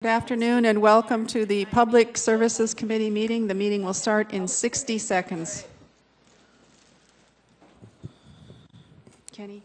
Good afternoon and welcome to the Public Services Committee meeting. The meeting will start in 60 seconds. Kenny?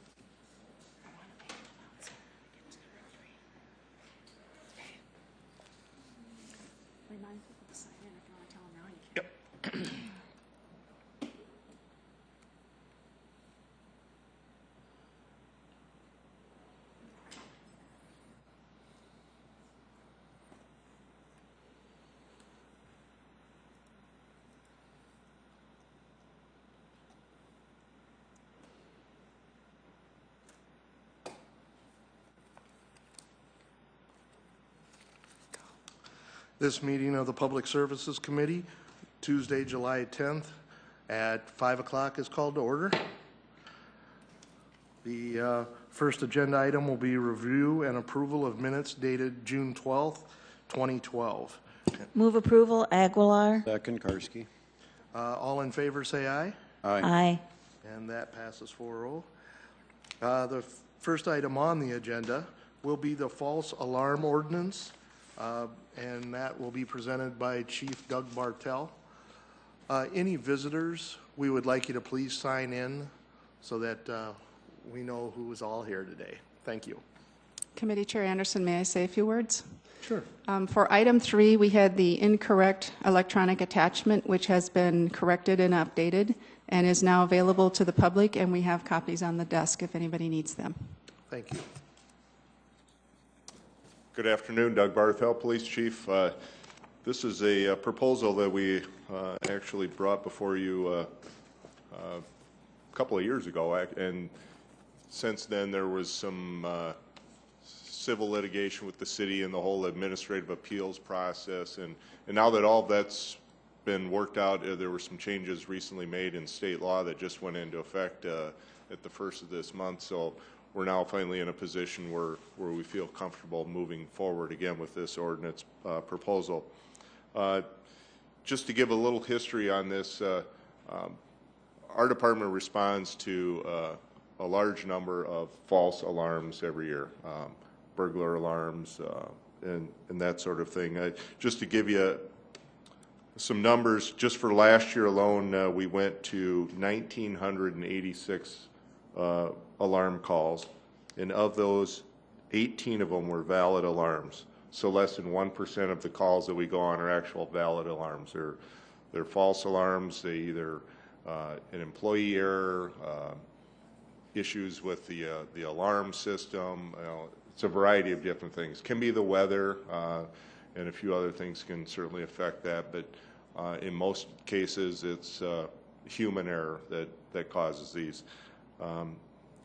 This meeting of the Public Services Committee, Tuesday, July 10th at 5 o'clock is called to order. The first agenda item will be review and approval of minutes dated June 12th, 2012. Move approval, Aguilar. Second, Karski. All in favor say aye. Aye. And that passes 4-0. The first item on the agenda will be the false alarm ordinance. And that will be presented by Chief Doug Bartell. Any visitors, we would like you to please sign in so that we know who is all here today. Thank you. Committee Chair Anderson, may I say a few words? Sure. For item 3, we had the incorrect electronic attachment, which has been corrected and updated and is now available to the public, and we have copies on the desk if anybody needs them. Thank you. Good afternoon, Doug Barthel, Police Chief. This is a proposal that we actually brought before you a couple of years ago, and since then there was some civil litigation with the city and the whole administrative appeals process, and now that all of that's been worked out, there were some changes recently made in state law that just went into effect at the first of this month. So we're now finally in a position where we feel comfortable moving forward again with this ordinance proposal. Just to give a little history on this, our department responds to a large number of false alarms every year, burglar alarms and that sort of thing. Just to give you some numbers, just for last year alone, we went to 1,986 alarm calls, and of those, 18 of them were valid alarms. So less than 1% of the calls that we go on are actual valid alarms. They're false alarms. They either an employee error, issues with the alarm system. It's a variety of different things. Can be the weather, and a few other things can certainly affect that. But in most cases, it's human error that causes these.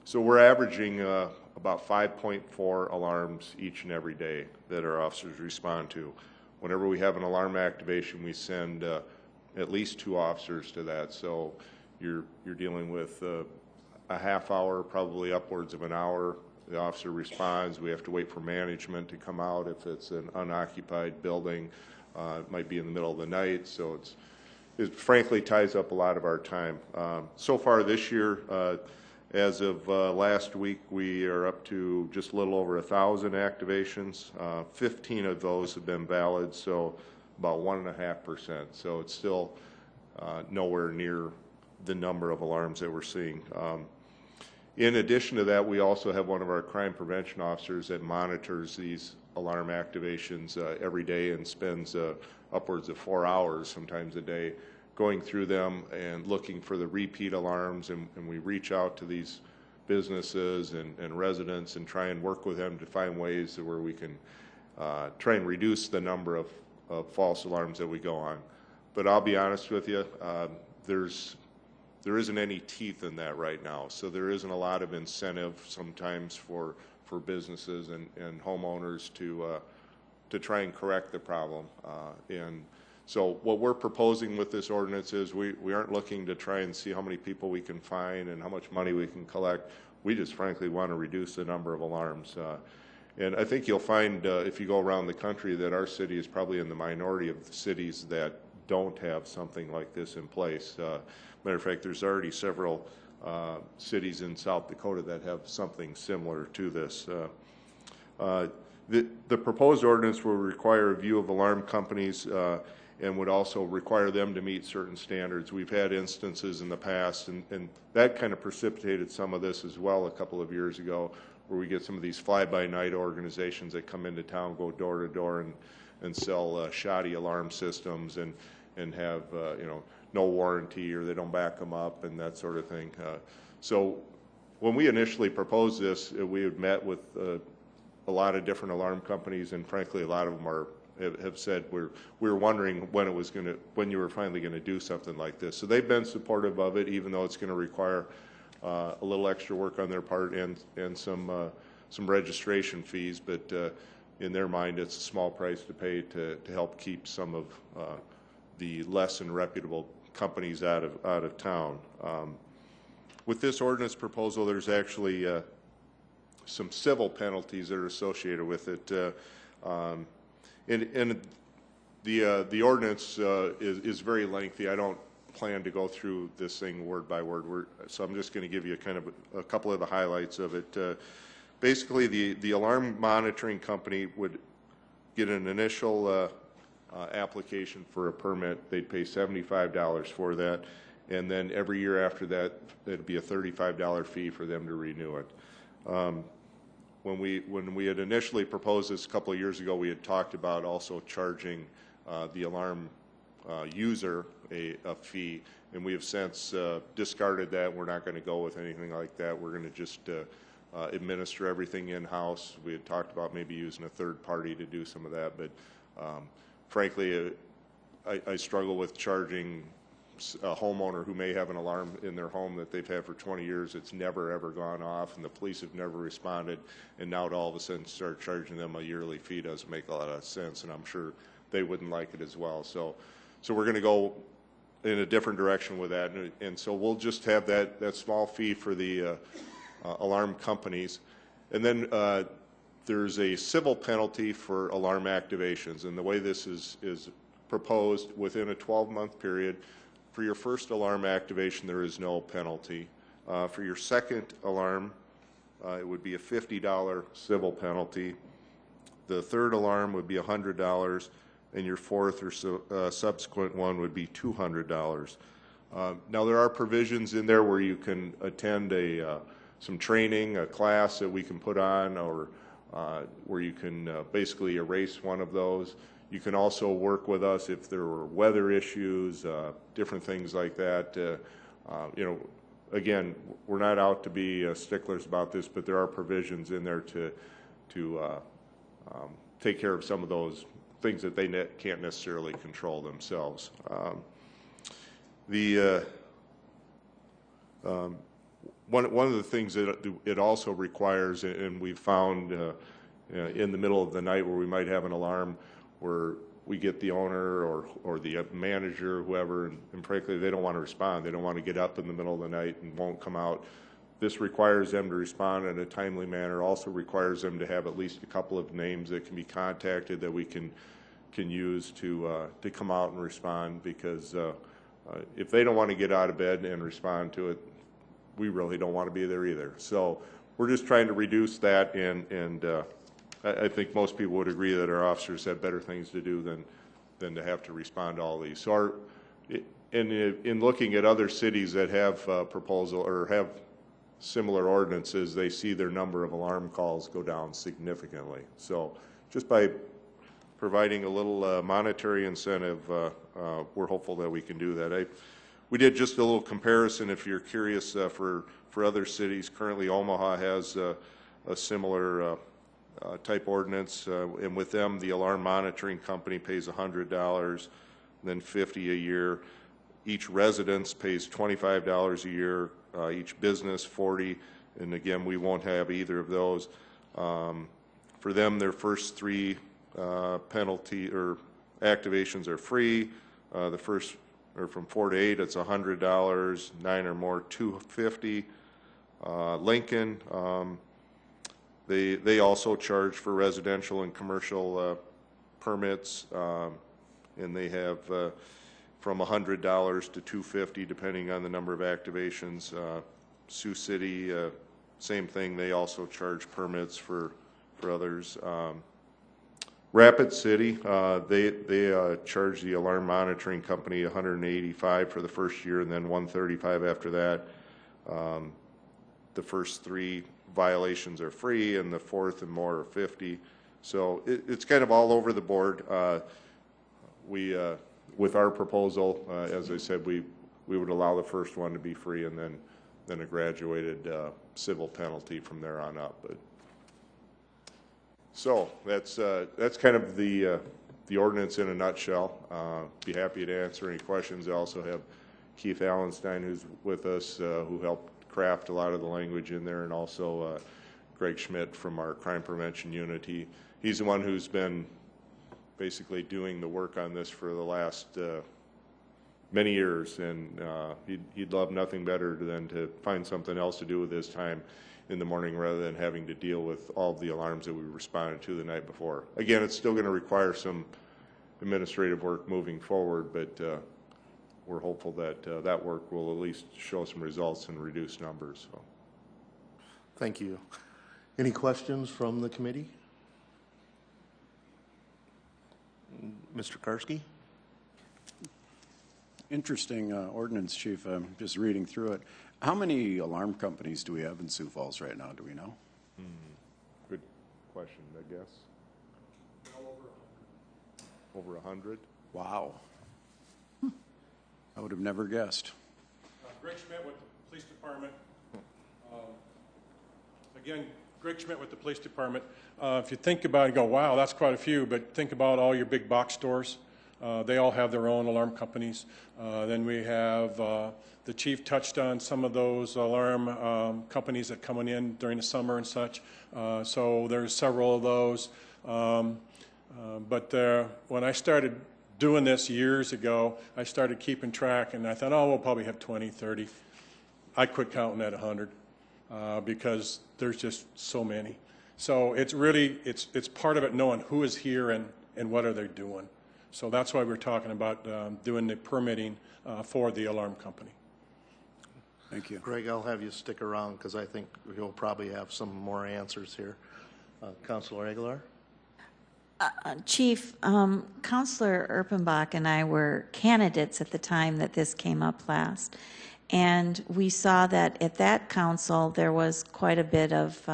So we're averaging about 5.4 alarms each and every day that our officers respond to. Whenever we have an alarm activation, we send at least 2 officers to that. So you're dealing with a half hour, probably upwards of an hour. The officer responds. We have to wait for management to come out if it's an unoccupied building. It might be in the middle of the night. So it frankly ties up a lot of our time. So far this year, as of last week, we are up to just a little over 1,000 activations. 15 of those have been valid, so about 1.5%. So it's still nowhere near the number of alarms that we're seeing. In addition to that, we also have one of our crime prevention officers that monitors these alarm activations every day and spends upwards of 4 hours, sometimes a day, going through them and looking for the repeat alarms, and we reach out to these businesses and residents and try and work with them to find ways where we can try and reduce the number of false alarms that we go on. But I'll be honest with you, there isn't any teeth in that right now, so there isn't a lot of incentive sometimes for businesses and homeowners to try and correct the problem. And so what we're proposing with this ordinance is we aren't looking to try and see how many people we can fine and how much money we can collect. We just frankly want to reduce the number of alarms. And I think you'll find if you go around the country that our city is probably in the minority of the cities that don't have something like this in place. Matter of fact, there's already several cities in South Dakota that have something similar to this. The proposed ordinance will require a view of alarm companies and would also require them to meet certain standards. We've had instances in the past, and that kind of precipitated some of this as well a couple of years ago, where we get some of these fly-by-night organizations that come into town, go door to door, and sell shoddy alarm systems and have no warranty, or they don't back them up and that sort of thing. So when we initially proposed this, we had met with a lot of different alarm companies, and frankly, a lot of them have said we were wondering when you were finally going to do something like this. So they've been supportive of it, even though it's going to require a little extra work on their part and some registration fees. But in their mind, it's a small price to pay to help keep some of the less than reputable companies out of town. With this ordinance proposal, there's actually some civil penalties that are associated with it. And the ordinance is very lengthy. I don't plan to go through this thing word by word, so I'm just going to give you kind of a couple of the highlights of it. Basically, the alarm monitoring company would get an initial application for a permit. They'd pay $75 for that, and then every year after that, it'd be a $35 fee for them to renew it. When we had initially proposed this a couple of years ago, we had talked about also charging the alarm user a fee, and we have since discarded that. We're not going to go with anything like that. We're going to just administer everything in-house. We had talked about maybe using a third party to do some of that, but frankly, I struggle with charging a homeowner who may have an alarm in their home that they've had for 20 years. It's never ever gone off, and the police have never responded, and now to all of a sudden start charging them a yearly fee doesn't make a lot of sense, and I'm sure they wouldn't like it as well. So we're going to go in a different direction with that, and so we'll just have that small fee for the alarm companies, and then there's a civil penalty for alarm activations, and the way this is proposed, within a 12-month period. For your first alarm activation, there is no penalty. For your second alarm, it would be a $50 civil penalty. The third alarm would be $100, and your fourth or subsequent one would be $200. Now, there are provisions in there where you can attend some training, a class that we can put on, or where you can basically erase one of those. You can also work with us if there were weather issues, different things like that. Again, we're not out to be sticklers about this, but there are provisions in there to take care of some of those things that they can't necessarily control themselves. One of the things that it also requires, and we've found in the middle of the night where we might have an alarm, where we get the owner or the manager, whoever, and frankly, they don't want to respond. They don't want to get up in the middle of the night and won't come out. This requires them to respond in a timely manner. Also requires them to have at least a couple of names that can be contacted that we can use to come out and respond, because if they don't want to get out of bed and respond to it, we really don't want to be there either. So we're just trying to reduce that, and I think most people would agree that our officers have better things to do than to have to respond to all these. So in looking at other cities that have proposal or have similar ordinances, they see their number of alarm calls go down significantly. So just by providing a little monetary incentive, we're hopeful that we can do that. We did just a little comparison, if you're curious, for other cities. Currently, Omaha has a similar type ordinance, and with them, the alarm monitoring company pays $100, then $50 a year. Each residence pays $25 a year. Each business $40, and again, we won't have either of those. For them, their first three penalty or activations are free. The first or from 4 to 8, it's $100. 9 or more, $250. Lincoln, they also charge for residential and commercial permits, and they have from $100 to $250, depending on the number of activations. Sioux City, same thing. They also charge permits for others. Rapid City, they charge the alarm monitoring company $185 for the first year and then $135 after that. The first 3 violations are free and the 4th and more are $50. So it's kind of all over the board. With our proposal, as I said, we would allow the first one to be free and then a graduated civil penalty from there on up. But so that's kind of the ordinance in a nutshell. Be happy to answer any questions. I also have Keith Allenstein, who's with us, who helped craft a lot of the language in there, and also Greg Schmidt from our crime prevention unit. He's the one who's been basically doing the work on this for the last many years, and he'd love nothing better than to find something else to do with his time in the morning rather than having to deal with all of the alarms that we responded to the night before. Again, it's still going to require some administrative work moving forward, but we're hopeful that that work will at least show some results and reduce numbers. So. Thank you. Any questions from the committee? Mr. Karski? Interesting ordinance, Chief. I'm just reading through it. How many alarm companies do we have in Sioux Falls right now? Do we know? Good question, I guess. Well, over 100. Wow. I would have never guessed. Greg Schmidt with the police department. Again, Greg Schmidt with the police department. If you think about it, you go, wow, that's quite a few, but think about all your big box stores. They all have their own alarm companies. Then we have, the chief touched on some of those alarm companies that come in during the summer and such. So there's several of those. But when I started doing this years ago, I started keeping track, and I thought, oh, we'll probably have 20, 30. I quit counting at 100 because there's just so many. So it's really, it's part of it knowing who is here and what are they doing. So that's why we're talking about doing the permitting for the alarm company. Thank you. Greg, I'll have you stick around because I think you'll probably have some more answers here. Councilor Aguilar? Chief, Councilor Erpenbach and I were candidates at the time that this came up last, and we saw that at that council there was quite a bit of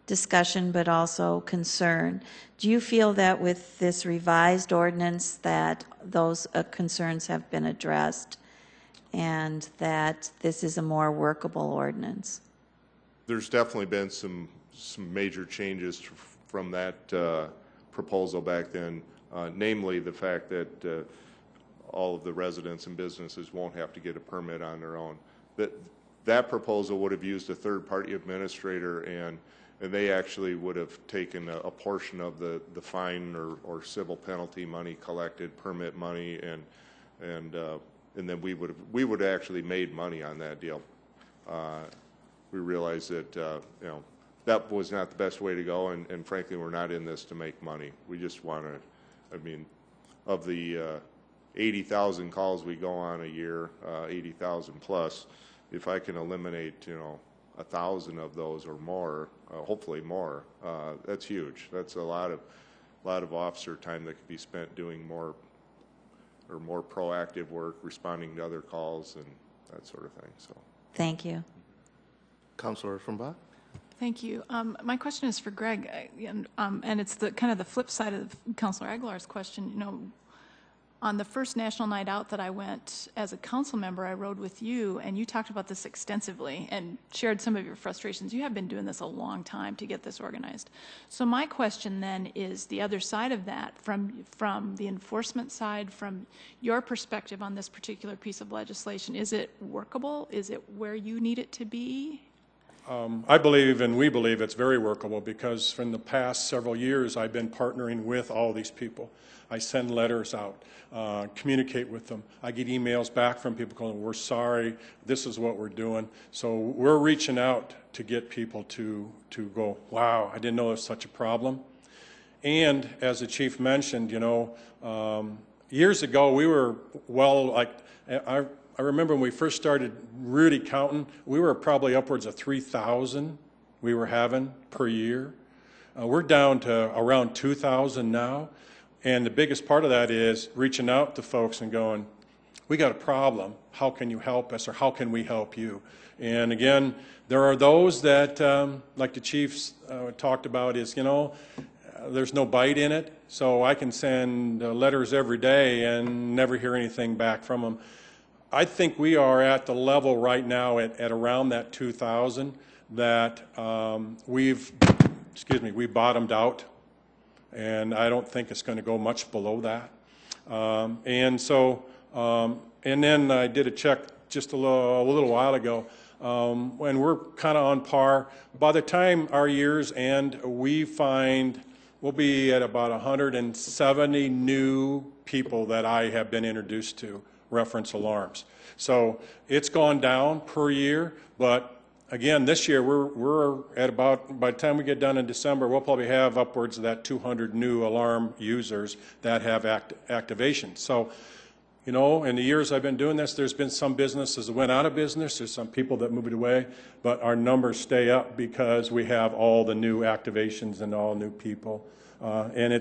discussion but also concern. Do you feel that with this revised ordinance that those concerns have been addressed and that this is a more workable ordinance? There's definitely been some major changes from that proposal back then, namely the fact that all of the residents and businesses won't have to get a permit on their own. That proposal would have used a third-party administrator, and they actually would have taken a portion of the fine or civil penalty money collected, permit money, and then we would have actually made money on that deal. We realized that that was not the best way to go, and frankly, we're not in this to make money. We just want to, I mean, of the 80,000 calls we go on a year, 80,000 plus, if I can eliminate, 1,000 of those or more, hopefully more, that's huge. That's a lot of officer time that could be spent doing more proactive work, responding to other calls and that sort of thing. So. Thank you. Councilor Erpenbach? Thank you. My question is for Greg, and it's the kind of the flip side of Councilor Aguilar's question. On the first National Night Out that I went as a council member, I rode with you, and you talked about this extensively and shared some of your frustrations. You have been doing this a long time to get this organized. So my question then is the other side of that, from the enforcement side, from your perspective on this particular piece of legislation. Is it workable? Is it where you need it to be? I believe, and we believe, it's very workable because from the past several years I've been partnering with all these people. I send letters out, communicate with them. I get emails back from people going, we're sorry, this is what we're doing. So we're reaching out to get people to go, wow, I didn't know there was such a problem. And as the chief mentioned, years ago we were I remember when we first started really counting, we were probably upwards of 3,000 we were having per year. We're down to around 2,000 now, and the biggest part of that is reaching out to folks and going, we got a problem, how can you help us, or how can we help you? And again, there are those that, like the chiefs talked about, is, there's no bite in it, so I can send letters every day and never hear anything back from them. I think we are at the level right now at around that 2,000 that we've bottomed out, and I don't think it's going to go much below that. And then I did a check just a little while ago, and we're kind of on par. By the time our years end, we find we'll be at about 170 new people that I have been introduced to reference alarms. So it's gone down per year, but again, this year we're at about, by the time we get done in December, we'll probably have upwards of that 200 new alarm users that have activation. So, in the years I've been doing this, there's been some businesses that went out of business, there's some people that moved away, but our numbers stay up because we have all the new activations and all new people. And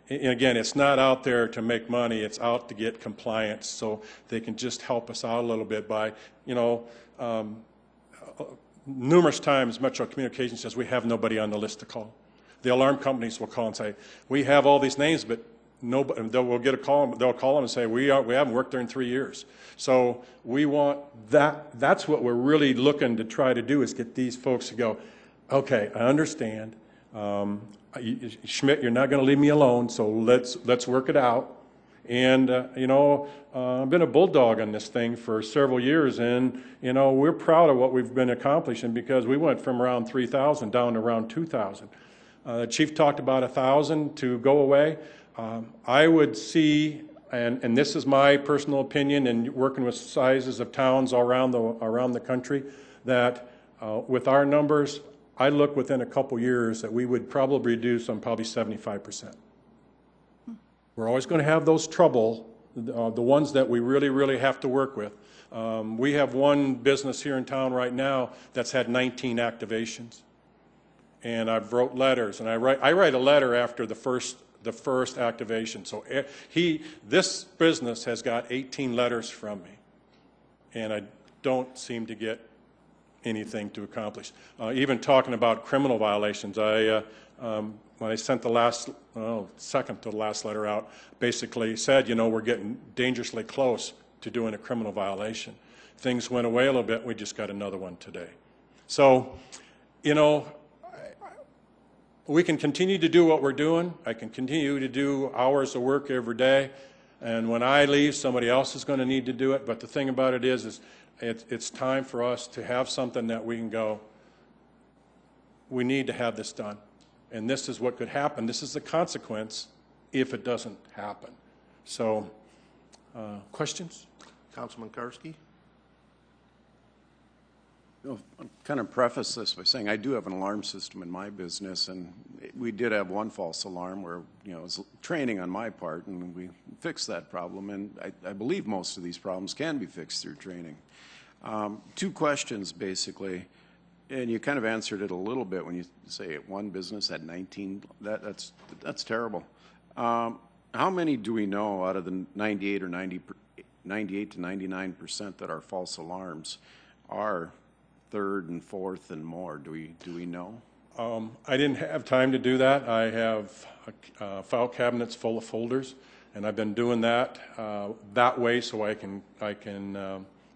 again, it's not out there to make money, it's out to get compliance, so they can just help us out a little bit by, numerous times Metro Communications says we have nobody on the list to call. The alarm companies will call and say, we have all these names, but nobody, they'll get a call, they'll call them and say, we haven't worked there in 3 years. So we want that, that's what we're really looking to try to do, is get these folks to go, okay, I understand. Schmidt, you're not going to leave me alone, so let's work it out. And, I've been a bulldog on this thing for several years, and, we're proud of what we've been accomplishing because we went from around 3,000 down to around 2,000. The chief talked about 1,000 to go away. I would see, and this is my personal opinion and working with sizes of towns all around the country, that with our numbers, I look within a couple years that we would probably reduce on probably 75%. We're always going to have those trouble, the ones that we really, really have to work with. We have one business here in town right now that's had 19 activations. And I've wrote letters, and I write a letter after the first activation. So this business has got 18 letters from me, and I don't seem to get anything to accomplish. Even talking about criminal violations, when I sent the second to the last letter out, basically said, we're getting dangerously close to doing a criminal violation. Things went away a little bit. We just got another one today. So, we can continue to do what we're doing. I can continue to do hours of work every day. And when I leave, somebody else is going to need to do it. But the thing about it is it's time for us to have something that we can go, we need to have this done. And this is what could happen. This is the consequence if it doesn't happen. So, questions? Councilman Karski? I'll kind of preface this by saying I do have an alarm system in my business, and we did have one false alarm where, it was training on my part, and we fixed that problem, and I believe most of these problems can be fixed through training. Two questions, basically, and you kind of answered it a little bit when you say one business had 19. That's terrible. How many do we know out of the 98 to 99% that are false alarms are third and fourth and more? Do we know? I didn't have time to do that. I have file cabinets full of folders, and I've been doing that that way so I can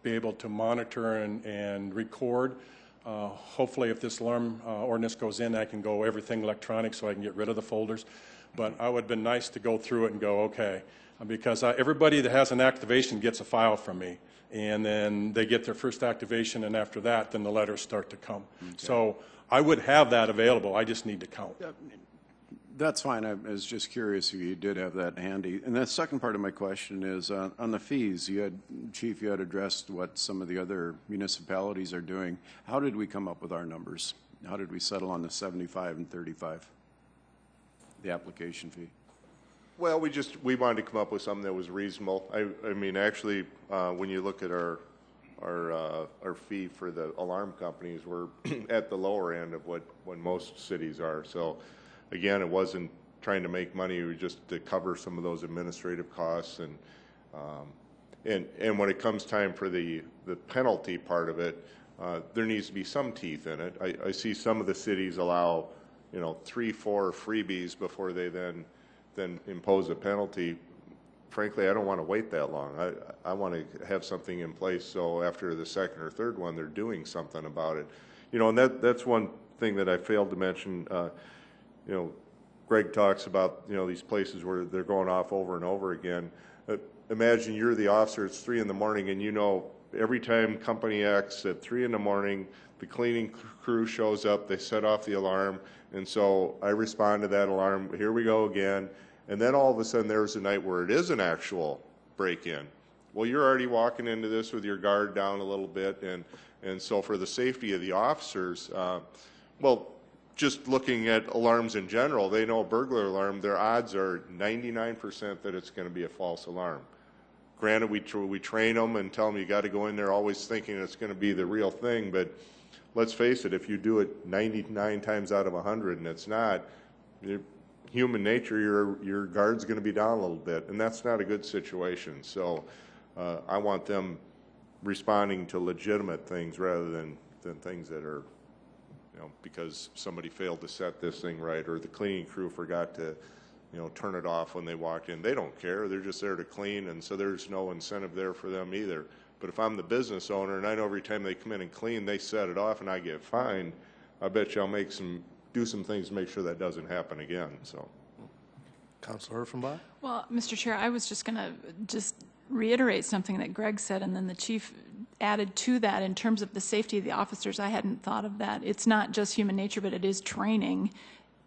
be able to monitor and record. Hopefully, if this alarm ordinance goes in, I can go everything electronic so I can get rid of the folders. But I would have been nice to go through it and go, okay, because everybody that has an activation gets a file from me. And then they get their first activation, and after that, then the letters start to come. Okay. So I would have that available. I just need to count. That's fine. I was just curious if you did have that handy. And the second part of my question is on the fees. Chief, you had addressed what some of the other municipalities are doing. How did we come up with our numbers? How did we settle on the 75 and 35, the application fee? Well, we wanted to come up with something that was reasonable. I mean, actually, when you look at our fee for the alarm companies, we're at the lower end of what most cities are. So, again, it wasn't trying to make money, it was just to cover some of those administrative costs. And when it comes time for the penalty part of it, there needs to be some teeth in it. I see some of the cities allow, 3, 4 freebies before they then impose a penalty. Frankly, I don't want to wait that long. I want to have something in place so after the second or third one, they're doing something about it. And that's one thing that I failed to mention. Greg talks about, these places where they're going off over and over again. Imagine you're the officer, it's 3 in the morning, and every time Company X at 3 in the morning, the cleaning crew shows up, they set off the alarm, and so I respond to that alarm, here we go again. And then all of a sudden there's a night where it is an actual break-in. Well, you're already walking into this with your guard down a little bit, and so for the safety of the officers, just looking at alarms in general, they know a burglar alarm, their odds are 99% that it's going to be a false alarm. Granted, we train them and tell them you got to go in there always thinking it's going to be the real thing, but let's face it, if you do it 99 times out of 100 and it's not, human nature, your guard's going to be down a little bit, and that's not a good situation. So I want them responding to legitimate things rather than things that are, because somebody failed to set this thing right, or the cleaning crew forgot to, turn it off when they walked in. They don't care. They're just there to clean, and so there's no incentive there for them either. But if I'm the business owner and I know every time they come in and clean, they set it off and I get fined, I bet you I'll do some things to make sure that doesn't happen again. So, Councilor Herfenbach? Well, Mr. Chair, I was just going to reiterate something that Greg said, and then the chief added to that in terms of the safety of the officers. I hadn't thought of that. It's not just human nature, but it is training.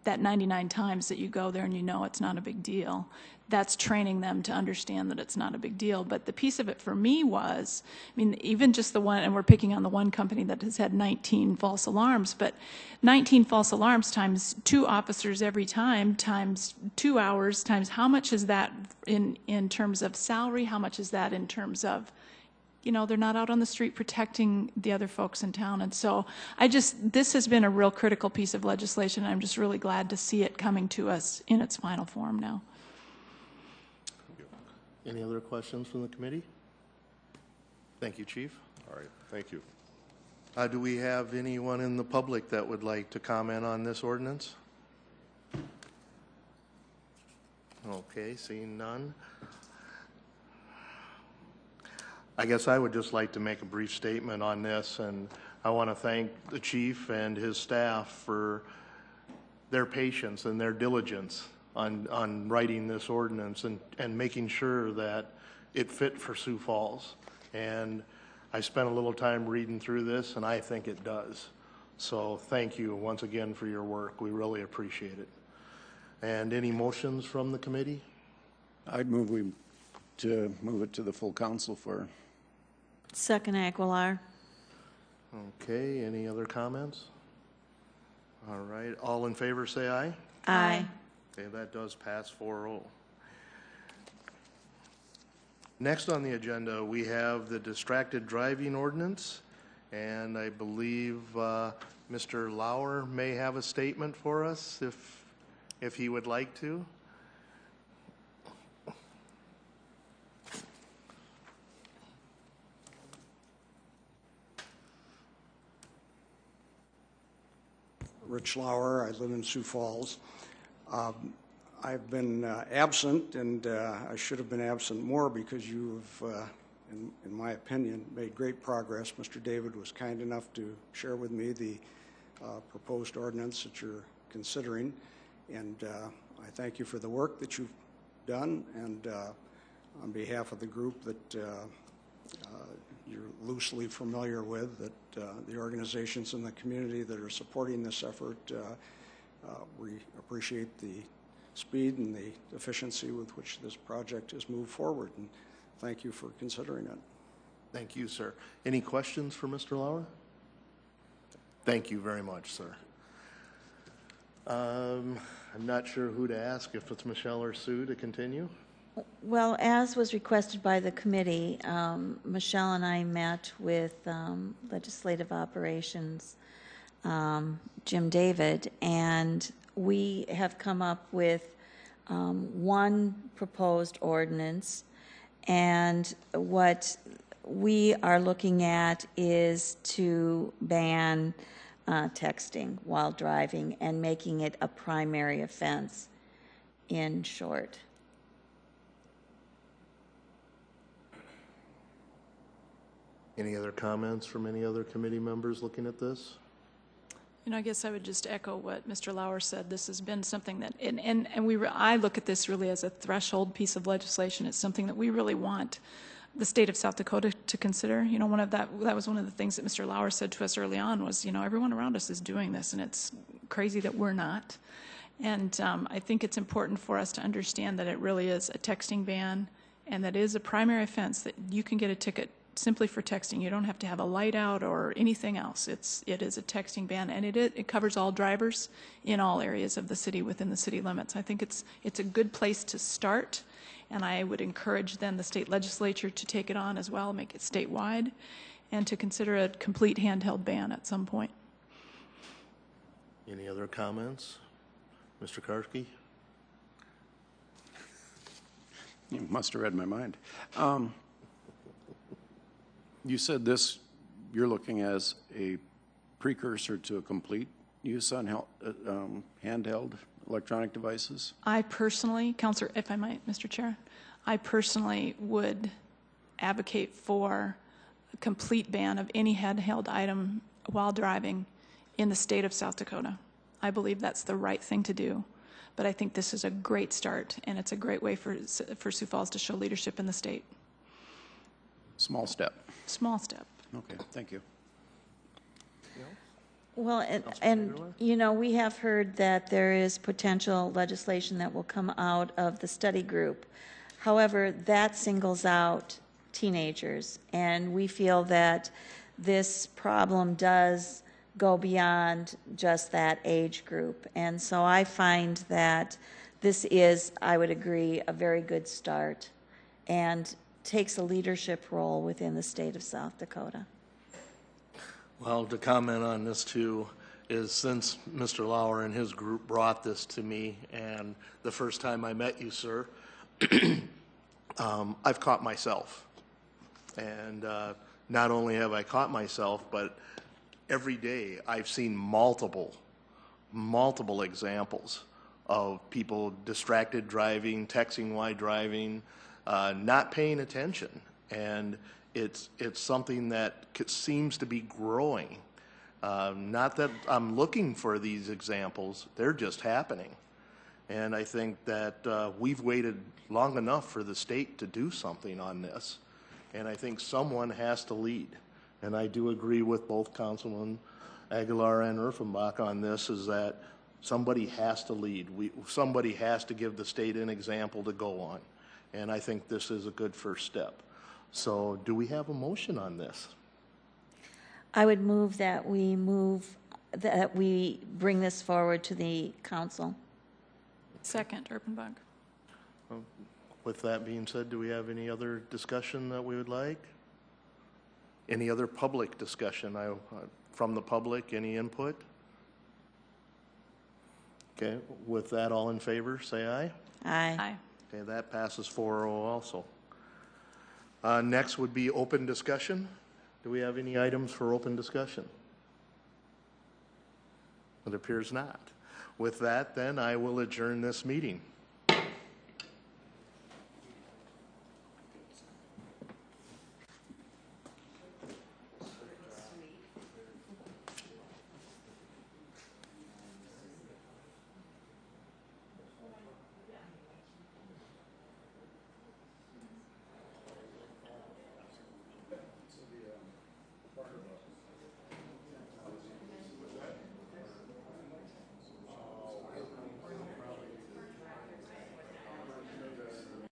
That 99 times that you go there and it's not a big deal. That's training them to understand that it's not a big deal. But the piece of it for me was, even just the one, and we're picking on the one company that has had 19 false alarms, but 19 false alarms times 2 officers every time, times 2 hours, times how much is that in terms of salary? How much is that in terms of, they're not out on the street protecting the other folks in town. And so this has been a real critical piece of legislation. I'm just really glad to see it coming to us in its final form now. Any other questions from the committee? Thank you, Chief. All right, thank you. Do we have anyone in the public that would like to comment on this ordinance? Okay, seeing none. I guess I would just like to make a brief statement on this, and I want to thank the chief and his staff for their patience and their diligence on writing this ordinance and making sure that it fit for Sioux Falls. And I spent a little time reading through this, and I think it does. So thank you once again for your work. We really appreciate it. And any motions from the committee? I'd move to move it to the full council for. Second, Aguilar. Okay, any other comments? All right, all in favor say aye. Aye. Okay, that does pass 4-0. Next on the agenda, we have the distracted driving ordinance, and I believe Mr. Lauer may have a statement for us if he would like to. Rich Lauer. I live in Sioux Falls. I've been absent, and I should have been absent more because you have, in my opinion, made great progress. Mr. David was kind enough to share with me the proposed ordinance that you're considering, and I thank you for the work that you've done, and on behalf of the group that you're loosely familiar with, that the organizations in the community that are supporting this effort, we appreciate the speed and the efficiency with which this project has moved forward, and thank you for considering it. Thank you, sir. Any questions for Mr. Lauer? Thank you very much, sir. I'm not sure who to ask, if it's Michelle or Sue to continue. Well, as was requested by the committee, Michelle and I met with legislative operations Jim David, and we have come up with one proposed ordinance, and what we are looking at is to ban texting while driving and making it a primary offense, in short. Any other comments from any other committee members looking at this? I guess I would just echo what Mr. Lauer said. This has been something that, I look at this really as a threshold piece of legislation. It's something that we really want the state of South Dakota to consider. That was one of the things that Mr. Lauer said to us early on was, everyone around us is doing this, and it's crazy that we're not. And I think it's important for us to understand that it really is a texting ban, and that is a primary offense, that you can get a ticket simply for texting. You don't have to have a light out or anything else. It is a texting ban, and it covers all drivers in all areas of the city within the city limits. I think it's a good place to start, and I would encourage then the state legislature to take it on as well, make it statewide, and to consider a complete handheld ban at some point. Any other comments? Mr. Karski? You must have read my mind. You said this, you're looking as a precursor to a complete use on handheld electronic devices? I personally, Counselor, if I might, Mr. Chair, I personally would advocate for a complete ban of any handheld item while driving in the state of South Dakota. I believe that's the right thing to do, but I think this is a great start, and it's a great way for Sioux Falls to show leadership in the state. Small step. Small step. Okay, thank you. Well, and we have heard that there is potential legislation that will come out of the study group. However, that singles out teenagers, and we feel that this problem does go beyond just that age group. And so I find that this is, I would agree, a very good start, and takes a leadership role within the state of South Dakota. Well, to comment on this too, is since Mr. Lauer and his group brought this to me, and the first time I met you, sir, I've caught myself. And not only have I caught myself, but every day I've seen multiple examples of people distracted driving, texting while driving, not paying attention, and it's something that seems to be growing. Not that I'm looking for these examples, they're just happening. And I think that we've waited long enough for the state to do something on this, and I think someone has to lead. And I do agree with both Councilman Aguilar and Urfenbach on this, is that somebody has to lead. Somebody has to give the state an example to go on. And I think this is a good first step. So do we have a motion on this? I would move that we bring this forward to the council. Second, Urfenbach. With that being said, do we have any other discussion that we would like? Any other public discussion from the public? Any input? Okay, with that, all in favor, say aye. Aye. Aye. Okay, that passes 4-0 also. Next would be open discussion. Do we have any items for open discussion? It appears not. With that, then, I will adjourn this meeting.